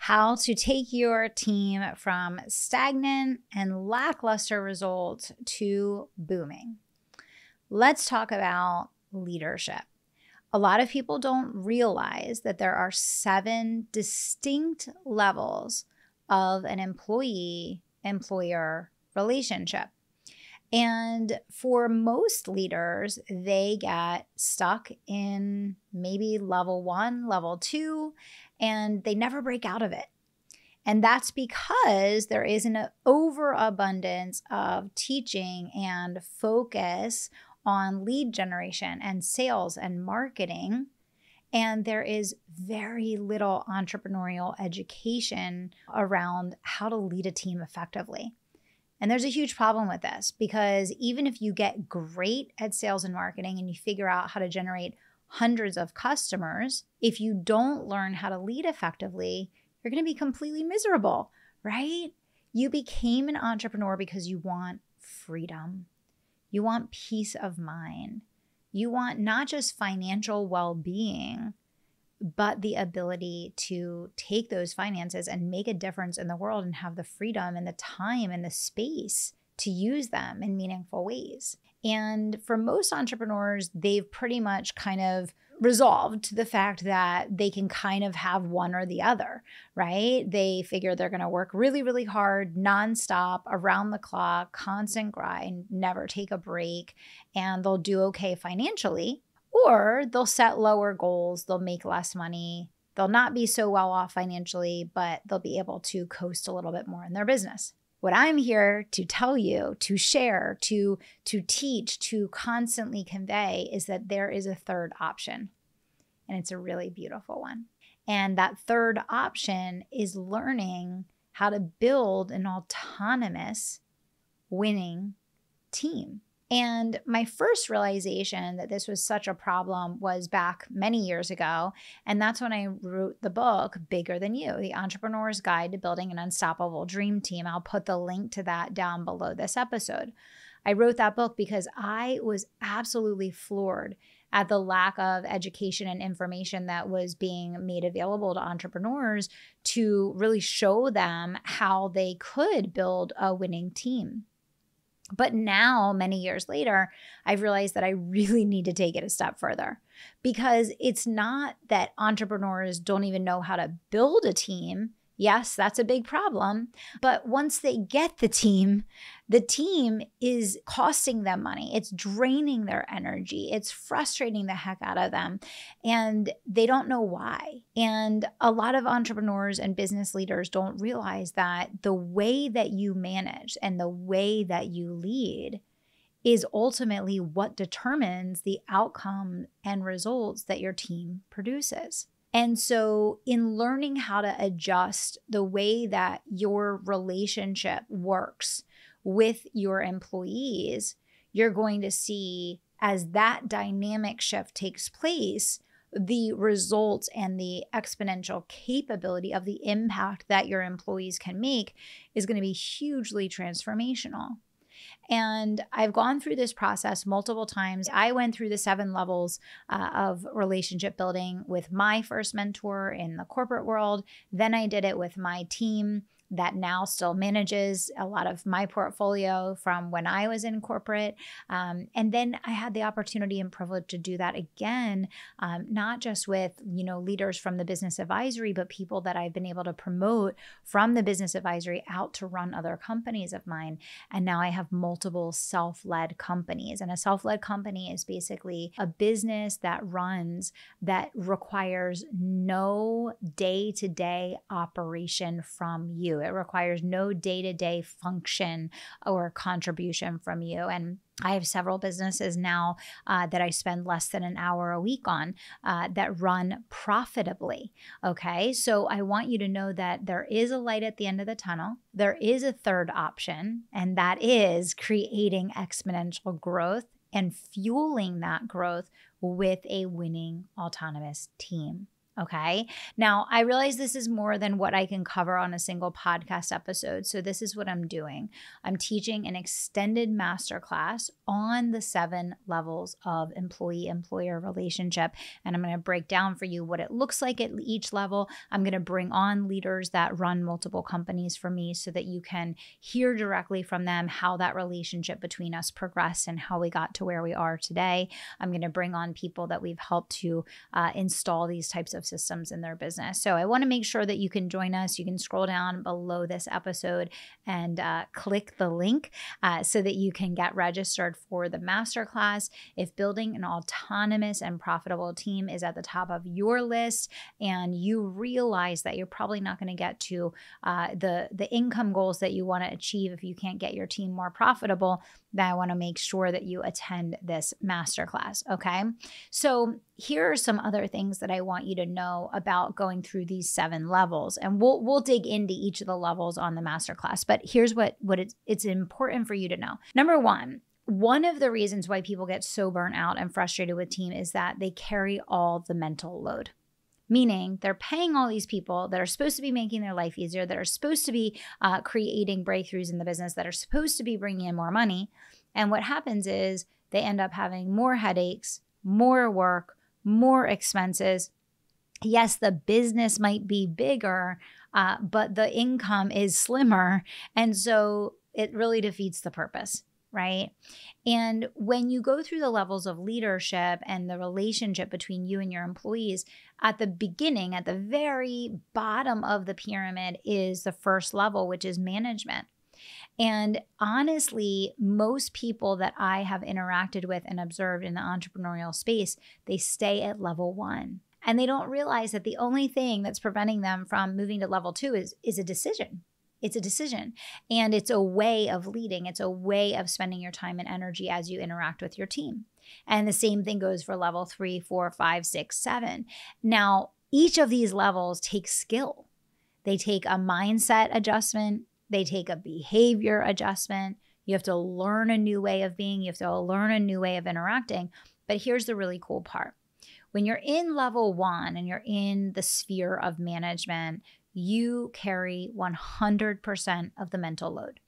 how to take your team from stagnant and lackluster results to booming. Let's talk about leadership. A lot of people don't realize that there are 7 distinct levels of an employee-employer relationship. And for most leaders, they get stuck in maybe level 1, level 2, and they never break out of it. And that's because there is an overabundance of teaching and focus on lead generation and sales and marketing. And there is very little entrepreneurial education around how to lead a team effectively. And there's a huge problem with this because even if you get great at sales and marketing and you figure out how to generate hundreds of customers, if you don't learn how to lead effectively, you're going to be completely miserable, right? You became an entrepreneur because you want freedom. You want peace of mind. You want not just financial well-being, but the ability to take those finances and make a difference in the world and have the freedom and the time and the space to use them in meaningful ways. And for most entrepreneurs, they've pretty much kind of resolved to the fact that they can kind of have one or the other, right? They figure they're going to work really, really hard, nonstop, around the clock, constant grind, never take a break, and they'll do okay financially. Or they'll set lower goals, they'll make less money, they'll not be so well off financially, but they'll be able to coast a little bit more in their business. What I'm here to tell you, to share, to teach, to constantly convey is that there is a third option, and it's a really beautiful one. And that third option is learning how to build an autonomous winning team. And my first realization that this was such a problem was back many years ago. And that's when I wrote the book, Bigger Than You, The Entrepreneur's Guide to Building an Unstoppable Dream Team. I'll put the link to that down below this episode. I wrote that book because I was absolutely floored at the lack of education and information that was being made available to entrepreneurs to really show them how they could build a winning team. But now, many years later, I've realized that I really need to take it a step further because it's not that entrepreneurs don't even know how to build a team. Yes, that's a big problem. But once they get the team is costing them money. It's draining their energy. It's frustrating the heck out of them. And they don't know why. And a lot of entrepreneurs and business leaders don't realize that the way that you manage and the way that you lead is ultimately what determines the outcome and results that your team produces. And so in learning how to adjust the way that your relationship works with your employees, you're going to see as that dynamic shift takes place, the results and the exponential capability of the impact that your employees can make is going to be hugely transformational. And I've gone through this process multiple times. I went through the 7 levels of relationship building with my first mentor in the corporate world. Then I did it with my team that now still manages a lot of my portfolio from when I was in corporate. And then I had the opportunity and privilege to do that again, not just with, leaders from the business advisory, but people that I've been able to promote from the business advisory out to run other companies of mine. And now I have multiple self-led companies. And a self-led company is basically a business that runs that requires no day-to-day operation from you. It requires no day-to-day function or contribution from you. And I have several businesses now that I spend less than an hour a week on that run profitably. Okay, so I want you to know that there is a light at the end of the tunnel. There is a third option, and that is creating exponential growth and fueling that growth with a winning autonomous team. Okay. Now, I realize this is more than what I can cover on a single podcast episode. So this is what I'm doing. I'm teaching an extended masterclass on the 7 levels of employee-employer relationship. And I'm going to break down for you what it looks like at each level. I'm going to bring on leaders that run multiple companies for me so that you can hear directly from them how that relationship between us progressed and how we got to where we are today. I'm going to bring on people that we've helped to install these types of systems in their business. So I want to make sure that you can join us. You can scroll down below this episode and click the link so that you can get registered for the masterclass. If building an autonomous and profitable team is at the top of your list and you realize that you're probably not going to get to the income goals that you want to achieve if you can't get your team more profitable, then I want to make sure that you attend this masterclass. Okay. So here are some other things that I want you to know about going through these 7 levels. And we'll dig into each of the levels on the masterclass. But here's what it's important for you to know. Number one of the reasons why people get so burnt out and frustrated with team is that they carry all the mental load. Meaning they're paying all these people that are supposed to be making their life easier, that are supposed to be creating breakthroughs in the business, that are supposed to be bringing in more money. And what happens is they end up having more headaches, more work, more expenses. Yes, the business might be bigger, but the income is slimmer. And so it really defeats the purpose. Right? And when you go through the levels of leadership and the relationship between you and your employees, at the beginning, at the very bottom of the pyramid is the first level, which is management. And honestly, most people that I have interacted with and observed in the entrepreneurial space, they stay at level 1. And they don't realize that the only thing that's preventing them from moving to level 2 is a decision. It's a decision, and it's a way of leading. It's a way of spending your time and energy as you interact with your team. And the same thing goes for level 3, 4, 5, 6, 7. Now, each of these levels takes skill. They take a mindset adjustment. They take a behavior adjustment. You have to learn a new way of being. You have to learn a new way of interacting. But here's the really cool part. When you're in level 1 and you're in the sphere of management, you carry 100% of the mental load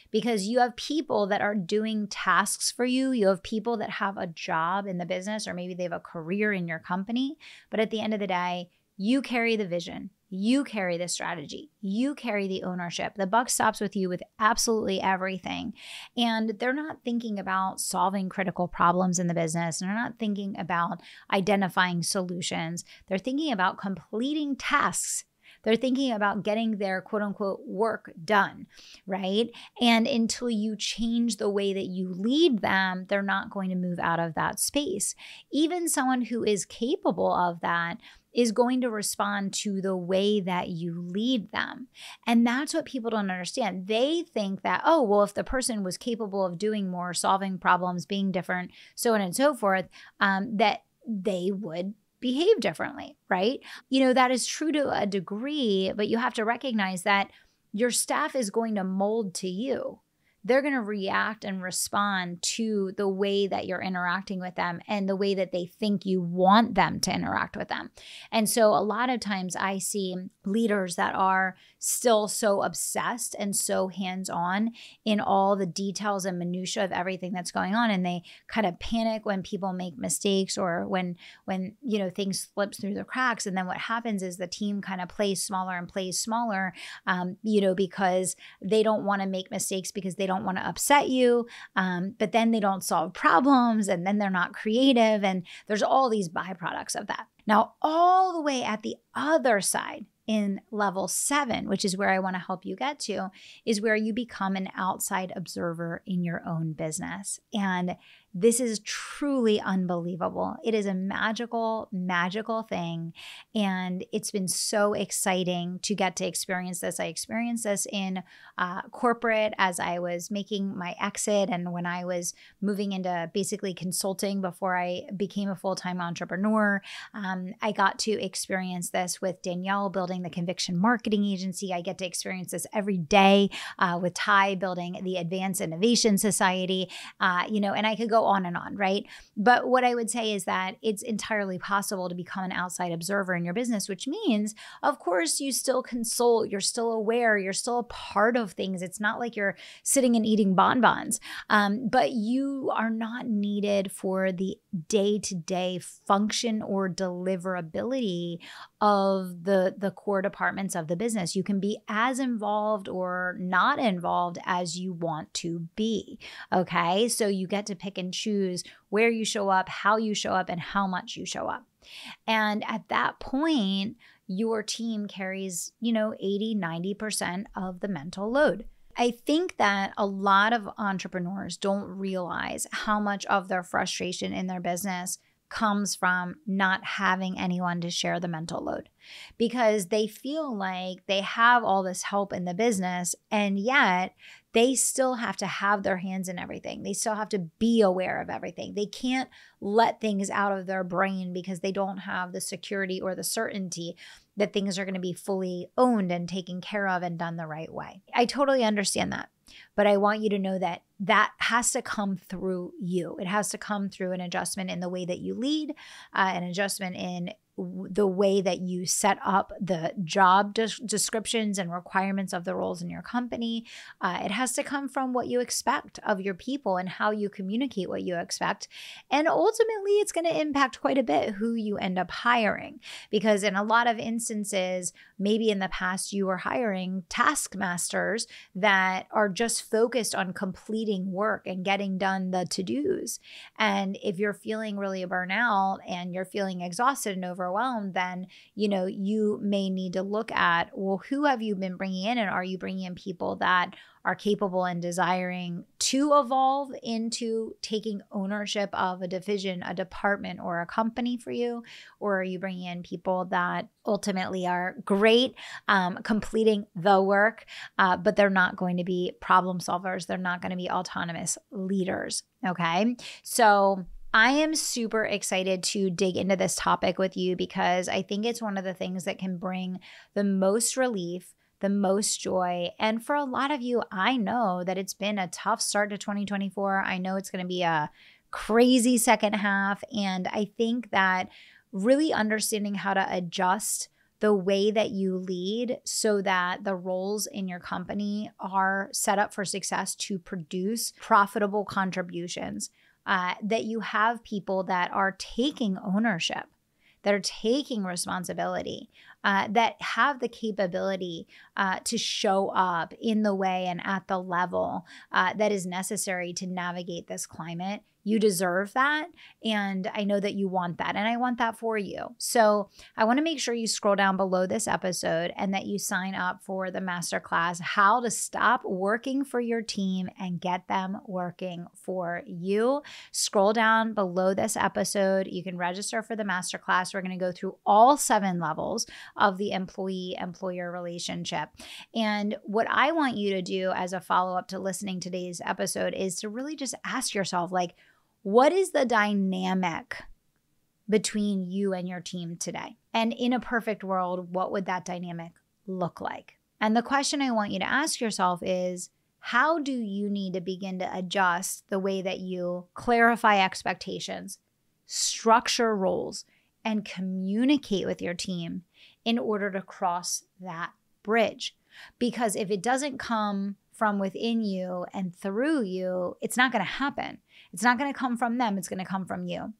because you have people that are doing tasks for you. You have people that have a job in the business, or maybe they have a career in your company. But at the end of the day, you carry the vision. You carry the strategy. You carry the ownership. The buck stops with you with absolutely everything. And they're not thinking about solving critical problems in the business. And they're not thinking about identifying solutions. They're thinking about completing tasks. They're thinking about getting their quote unquote work done, right? And until you change the way that you lead them, they're not going to move out of that space. Even someone who is capable of that is going to respond to the way that you lead them. And that's what people don't understand. They think that, oh, well, if the person was capable of doing more, solving problems, being different, so on and so forth, that they would behave differently, right? You know, that is true to a degree, but you have to recognize that your staff is going to mold to you. They're going to react and respond to the way that you're interacting with them and the way that they think you want them to interact with them. And so a lot of times I see leaders that are still so obsessed and so hands-on in all the details and minutia of everything that's going on. And they kind of panic when people make mistakes or when you know, things slip through the cracks. And then what happens is the team kind of plays smaller, you know, because they don't want to make mistakes because they don't want to upset you, but then they don't solve problems and then they're not creative. And there's all these byproducts of that. Now, all the way at the other side in level 7, which is where I want to help you get to, is where you become an outside observer in your own business. And this is truly unbelievable. It is a magical, magical thing. And it's been so exciting to get to experience this. I experienced this in corporate as I was making my exit and when I was moving into basically consulting before I became a full-time entrepreneur. I got to experience this with Danielle building the Conviction Marketing Agency. I get to experience this every day with Ty building the Advanced Innovation Society, you know, and I could go go on and on, right? But what I would say is that it's entirely possible to become an outside observer in your business, which means, of course, you still consult, you're still aware, you're still a part of things. It's not like you're sitting and eating bonbons, but you are not needed for the day-to-day function or deliverability of the core departments of the business. You can be as involved or not involved as you want to be, okay? So you get to pick and choose where you show up, how you show up, and how much you show up. And at that point, your team carries, 80, 90% of the mental load. I think that a lot of entrepreneurs don't realize how much of their frustration in their business comes from not having anyone to share the mental load, because they feel like they have all this help in the business, and yet they still have to have their hands in everything. They still have to be aware of everything. They can't let things out of their brain because they don't have the security or the certainty that things are going to be fully owned and taken care of and done the right way. I totally understand that. But I want you to know that that has to come through you. It has to come through an adjustment in the way that you lead, an adjustment in the way that you set up the job descriptions and requirements of the roles in your company. It has to come from what you expect of your people and how you communicate what you expect. And ultimately, it's going to impact quite a bit who you end up hiring, because in a lot of instances, maybe in the past you were hiring taskmasters that are just focused on completing work and getting done the to-dos. And if you're feeling really burnout and you're feeling exhausted and overwhelmed, then, you may need to look at, well, who have you been bringing in? And are you bringing in people that are capable and desiring to evolve into taking ownership of a division, a department, or a company for you? Or are you bringing in people that ultimately are great completing the work, but they're not going to be problem solvers. They're not going to be autonomous leaders, okay? So I am super excited to dig into this topic with you, because I think it's one of the things that can bring the most relief, the most joy. And for a lot of you, I know that it's been a tough start to 2024. I know it's going to be a crazy second half. And I think that really understanding how to adjust the way that you lead so that the roles in your company are set up for success to produce profitable contributions, that you have people that are taking ownership, that are taking responsibility, that have the capability to show up in the way and at the level that is necessary to navigate this climate. You deserve that. And I know that you want that. And I want that for you. So I want to make sure you scroll down below this episode and that you sign up for the Masterclass, How to Stop Working for Your Team and Get Them Working for You. Scroll down below this episode. You can register for the Masterclass. We're going to go through all 7 levels of the employee-employer relationship. And what I want you to do as a follow-up to listening to today's episode is to really just ask yourself, what is the dynamic between you and your team today? And in a perfect world, what would that dynamic look like? And the question I want you to ask yourself is, how do you need to begin to adjust the way that you clarify expectations, structure roles, and communicate with your team in order to cross that bridge? Because if it doesn't come from within you and through you, it's not going to happen. It's not going to come from them. It's going to come from you.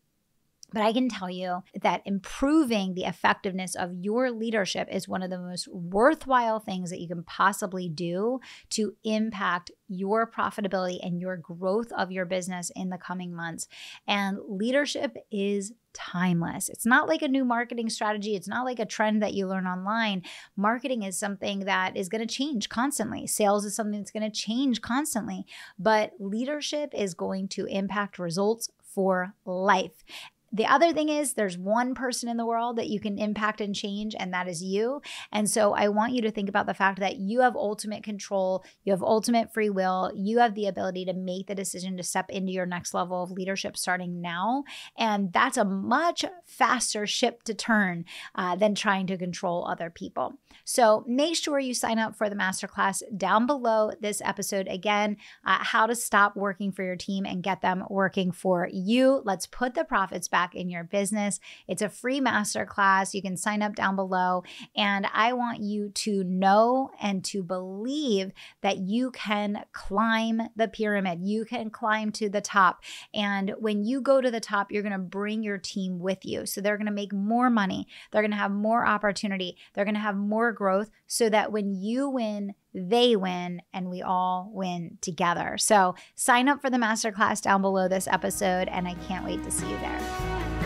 But I can tell you that improving the effectiveness of your leadership is one of the most worthwhile things that you can possibly do to impact your profitability and your growth of your business in the coming months. And leadership is timeless. It's not like a new marketing strategy. It's not like a trend that you learn online. Marketing is something that is going to change constantly. Sales is something that's going to change constantly. But leadership is going to impact results for life. The other thing is there's one person in the world that you can impact and change, and that is you. And so I want you to think about the fact that you have ultimate control, you have ultimate free will, you have the ability to make the decision to step into your next level of leadership starting now. And that's a much faster ship to turn than trying to control other people. So make sure you sign up for the masterclass down below this episode. Again, how to stop working for your team and get them working for you. Let's put the profits back in your business. It's a free masterclass. You can sign up down below. And I want you to know and to believe that you can climb the pyramid. You can climb to the top. And when you go to the top, you're going to bring your team with you. So they're going to make more money. They're going to have more opportunity. They're going to have more growth so that when you win, they win, and we all win together. So sign up for the masterclass down below this episode, and I can't wait to see you there.